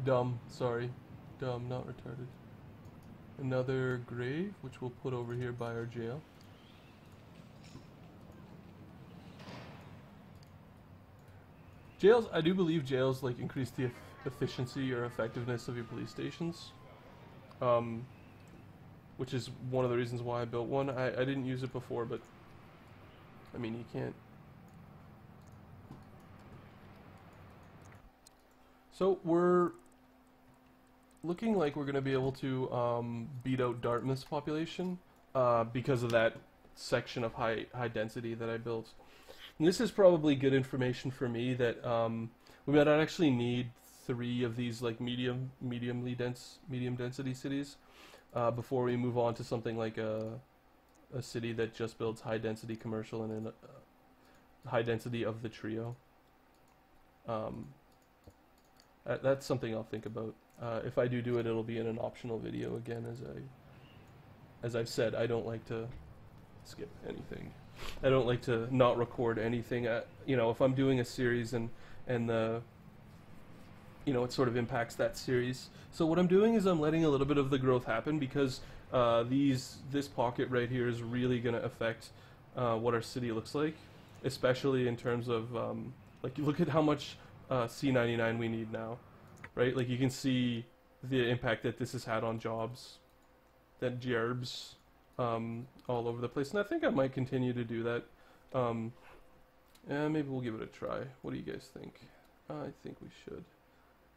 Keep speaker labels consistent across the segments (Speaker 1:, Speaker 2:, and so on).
Speaker 1: Dumb, sorry. Dumb, not retarded. Another grave, which we'll put over here by our jail. Jails, I do believe jails like increase the efficiency or effectiveness of your police stations. Which is one of the reasons why I built one. I didn't use it before, but I mean, you can't. So we're looking like we're going to be able to beat out Dartmouth's population because of that section of high density that I built. And this is probably good information for me that we might not actually need 3 of these like medium density cities before we move on to something like a city that just builds high density commercial and high density of the trio. That's something I'll think about. If I do it, it'll be in an optional video again. As I've said, I don't like to skip anything. I don't like to not record anything. You know, if I'm doing a series and the it sort of impacts that series. So what I'm doing is I'm letting a little bit of the growth happen because this pocket right here is really going to affect what our city looks like, especially in terms of like look at how much C99 we need now, right? Like you can see the impact that this has had on jobs, that gerbs all over the place, and I think I might continue to do that. Maybe we'll give it a try. What do you guys think? I think we should.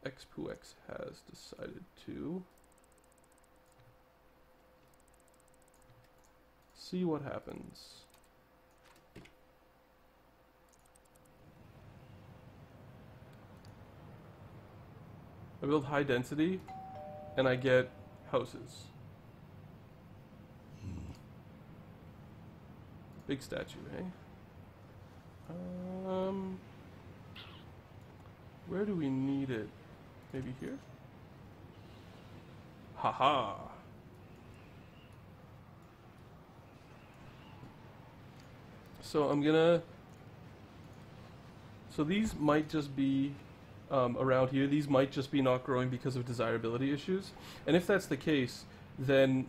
Speaker 1: Xpoox has decided to see what happens. I build high density and I get houses. Big statue, eh? Where do we need it? Maybe here? Haha! So I'm gonna... So these might just be around here. These might just be not growing because of desirability issues. And if that's the case, then...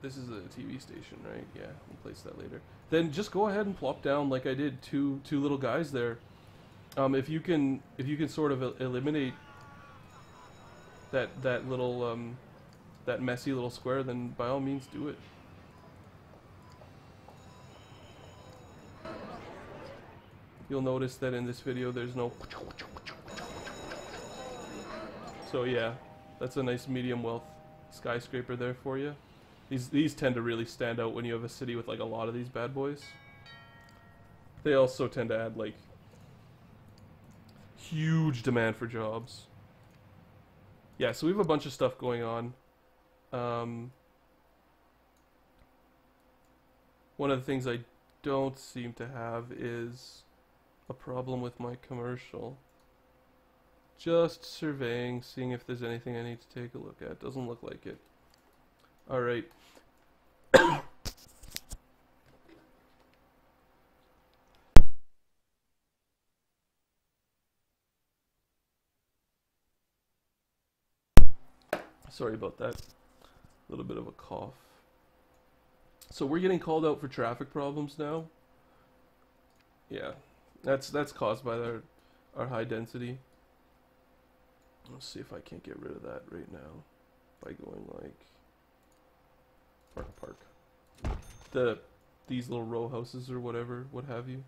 Speaker 1: This is a TV station, right? Yeah, we'll place that later. Then just go ahead and plop down like I did two little guys there. If you can sort of eliminate that little that messy little square, then by all means do it. You'll notice that in this video there's no. So yeah, that's a nice medium wealth skyscraper there for you. These tend to really stand out when you have a city with like a lot of these bad boys. They also tend to add like huge demand for jobs. Yeah, so we have a bunch of stuff going on. One of the things I don't seem to have is a problem with my commercial. Just surveying, seeing if there's anything I need to take a look at. Doesn't look like it. Alright. Sorry about that. A little bit of a cough. So we're getting called out for traffic problems now. Yeah, that's caused by our high density. Let's see if I can't get rid of that right now by going like park. These little row houses or whatever, what have you.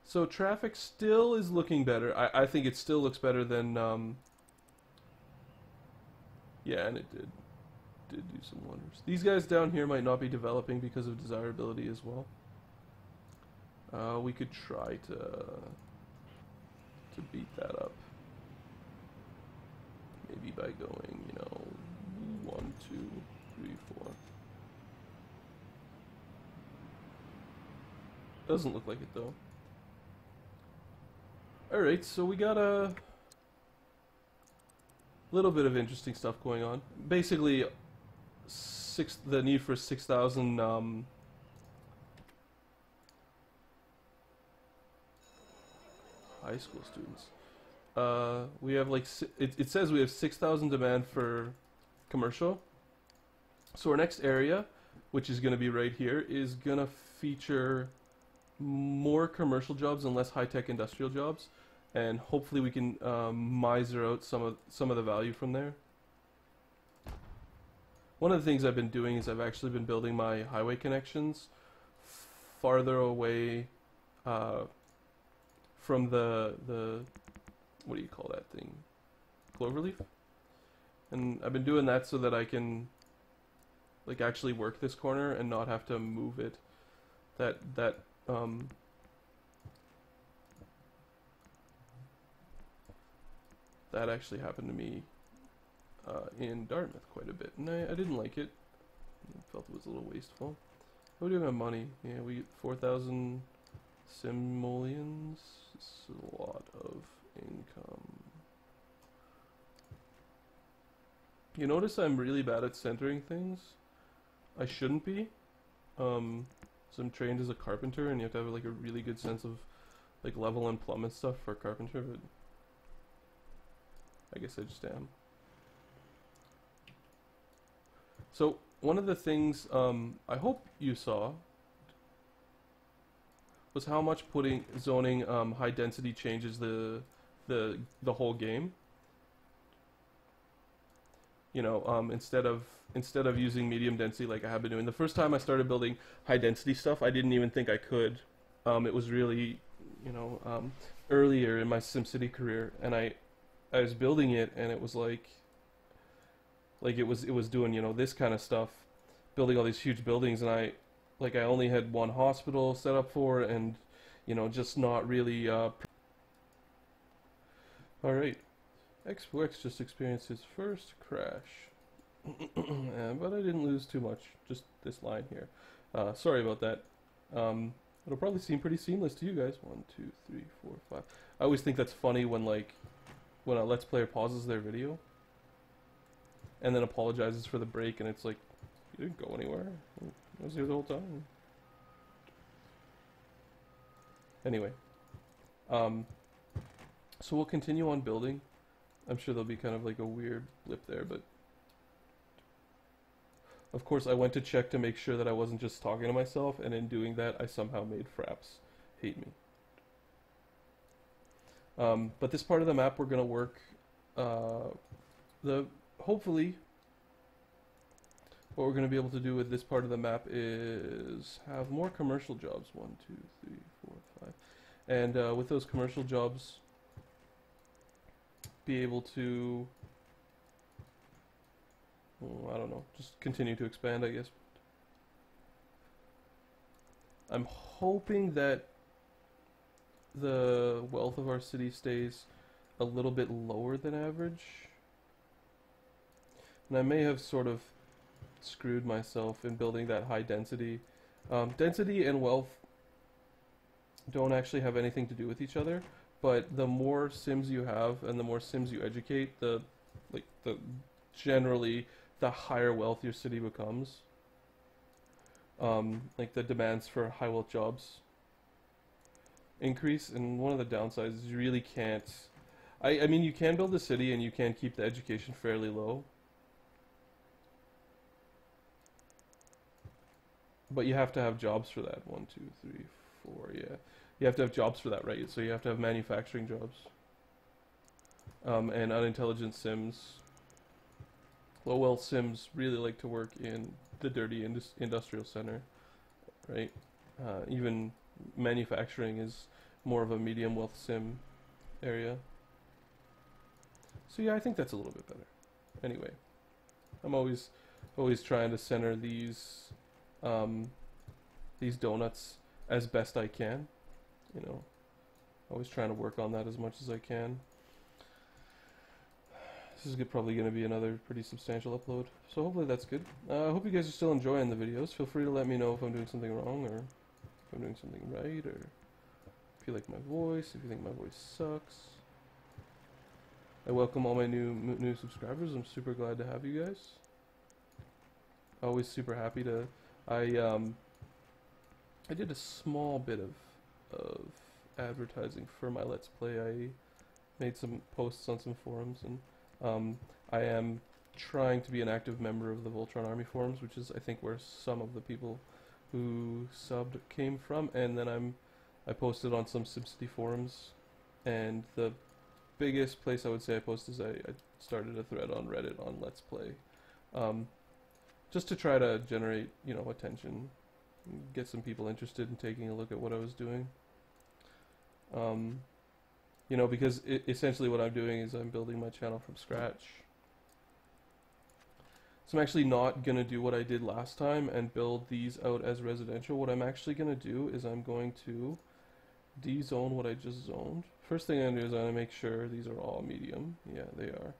Speaker 1: So traffic still is looking better. I think it still looks better than yeah, and it did do some wonders. These guys down here might not be developing because of desirability as well. We could try to beat that up. Maybe by going, 1, 2, 3, 4. Doesn't look like it though. Alright, so we got a little bit of interesting stuff going on. Basically, the need for 6,000 high school students. we have like it says we have 6,000 demand for commercial. So our next area, which is going to be right here, is going to feature more commercial jobs and less high-tech industrial jobs, and hopefully we can miser out some of the value from there. One of the things I've been doing is I've actually been building my highway connections farther away from the what do you call that thing? Cloverleaf? And I've been doing that so that I can like actually work this corner and not have to move it. That actually happened to me in Dartmouth quite a bit, and I didn't like it. I felt it was a little wasteful. What do we have money? Yeah, we get 4,000 simoleons. It's a lot of income. You notice I'm really bad at centering things. I shouldn't be. So I'm trained as a carpenter, and you have to have like a really good sense of like level and plumb and stuff for a carpenter, but I guess I just am. So one of the things I hope you saw was how much zoning high density changes the whole game. You know, instead of using medium density like I have been doing. The first time I started building high density stuff, I didn't even think I could. It was really, you know, earlier in my SimCity career, and I was building it, and it was like it was doing, you know, this kind of stuff, building all these huge buildings, and I only had one hospital set up for, and you know, just not really. All right, X4X just experienced his first crash, but I didn't lose too much. Just this line here. Sorry about that. It'll probably seem pretty seamless to you guys. 1, 2, 3, 4, 5. I always think that's funny when a Let's Player pauses their video and then apologizes for the break, and it's like, you didn't go anywhere. I was here the whole time. Anyway, so we'll continue on building. I'm sure there'll be kind of like a weird blip there, but of course I went to check to make sure that I wasn't just talking to myself, and in doing that I somehow made Fraps hate me. But this part of the map we're going to work, hopefully what we're going to be able to do with this part of the map is have more commercial jobs. 1, 2, 3, 4, 5. And with those commercial jobs, be able to, I don't know, just continue to expand, I guess. I'm hoping that the wealth of our city stays a little bit lower than average. And I may have sort of screwed myself in building that high density. Density and wealth don't actually have anything to do with each other, but the more Sims you have and the more Sims you educate, generally the higher wealth your city becomes. Like the demands for high wealth jobs increase, and one of the downsides is you really can't. I mean, you can build a city and you can keep the education fairly low, but you have to have jobs for that. 1, 2, 3, 4. Yeah, you have to have jobs for that, right? So you have to have manufacturing jobs, and unintelligent Sims. Low-wealth Sims really like to work in the dirty industrial center, right? Even manufacturing is more of a medium wealth Sim area. So yeah, I think that's a little bit better. Anyway, I'm always trying to center these donuts as best I can. You know, always trying to work on that as much as I can. This is probably going to be another pretty substantial upload, so hopefully that's good. I hope you guys are still enjoying the videos. Feel free to let me know if I'm doing something wrong, or if I'm doing something right, or if you like my voice, if you think my voice sucks. I welcome all my new subscribers. I'm super glad to have you guys. Always super happy to. I did a small bit of advertising for my Let's Play. made some posts on some forums, and I am trying to be an active member of the Voltron Army forums, which is I think where some of the people who subbed came from. And then I posted on some SimCity forums, and the biggest place I would say I post is I started a thread on Reddit on Let's Play, just to try to generate, you know, attention, get some people interested in taking a look at what I was doing. You know, because essentially what I'm doing is I'm building my channel from scratch. So I'm actually not going to do what I did last time and build these out as residential. What I'm actually going to do is I'm going to de-zone what I just zoned. First thing I'm going to do is I'm going to make sure these are all medium. Yeah, they are.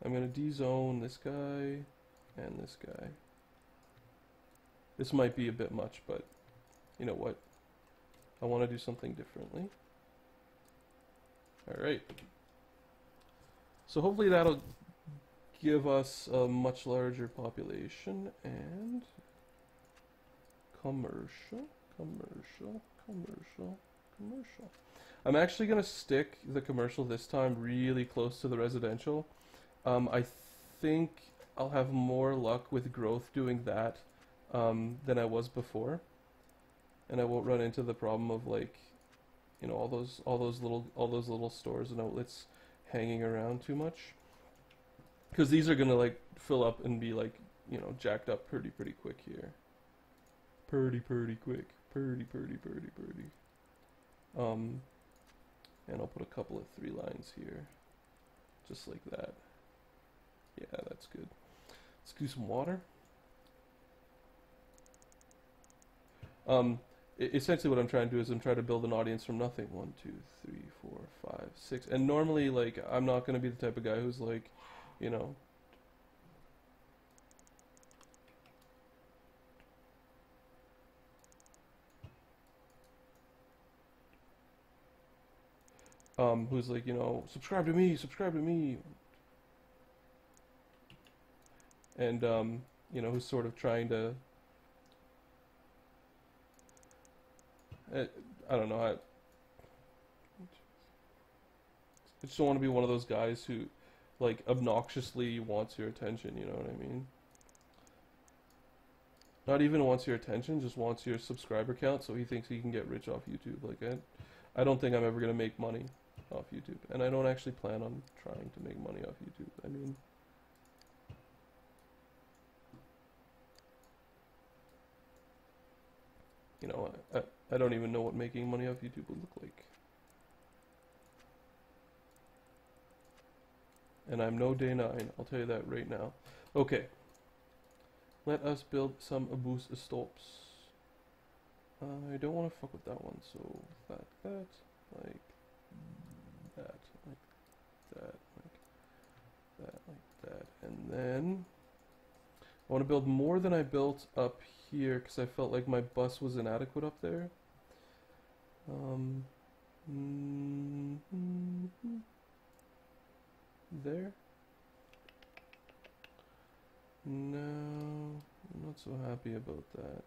Speaker 1: I'm going to de-zone this guy and this guy. This might be a bit much, but you know what? I want to do something differently. Alright. So hopefully that'll give us a much larger population, and commercial. I'm actually going to stick the commercial this time really close to the residential. I think I'll have more luck with growth doing that than I was before, and I won't run into the problem of, like, you know, all those little stores and outlets hanging around too much, because these are gonna like fill up and be like, you know, jacked up pretty quick here. Pretty quick. And I'll put a couple of 3 lines here, just like that. Yeah, that's good. Let's do some water. Essentially what I'm trying to do is I'm trying to build an audience from nothing. 1, 2, 3, 4, 5, 6. And normally, like, I'm not going to be the type of guy who's like, you know, who's like, you know, subscribe to me, and you know, who's sort of trying to, I don't know, I just don't want to be one of those guys who, like, obnoxiously wants your attention, you know what I mean? Not even wants your attention, just wants your subscriber count so he thinks he can get rich off YouTube. Like, I don't think I'm ever going to make money off YouTube, and I don't actually plan on trying to make money off YouTube. I mean, you know, I don't even know what making money off YouTube would look like. And I'm no day 9, I'll tell you that right now. Okay. Let us build some boost stops. I don't want to fuck with that one, so like that, like that, like that, like that, like that. And then I want to build more than I built up here because I felt like my bus was inadequate up there. There. No, I'm not so happy about that.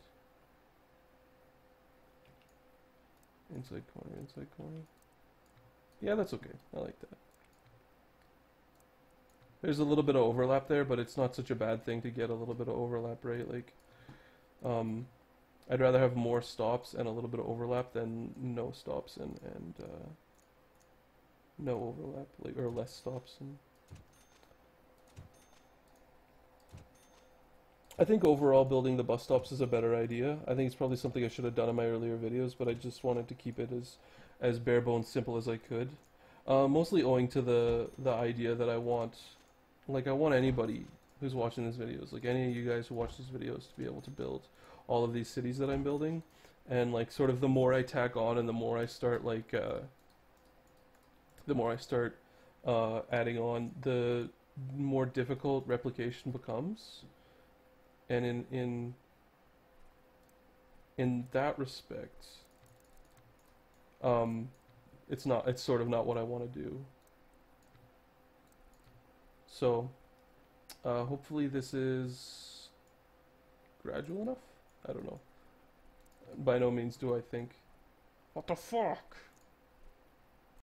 Speaker 1: Inside corner. Yeah, that's okay. I like that. There's a little bit of overlap there, but it's not such a bad thing to get a little bit of overlap, right? Like, I'd rather have more stops and a little bit of overlap than no stops and no overlap, like, or less stops. And I think overall building the bus stops is a better idea. I think it's probably something I should have done in my earlier videos, but I just wanted to keep it as bare bones simple as I could. Mostly owing to the idea that I want anybody who's watching these videos, like any of you guys who watch these videos, to be able to build all of these cities that I'm building. And like, sort of the more I tack on and the more I start like adding on, the more difficult replication becomes. And in that respect, it's sort of not what I want to do. So hopefully this is gradual enough. I don't know. By no means do I think, what the fuck?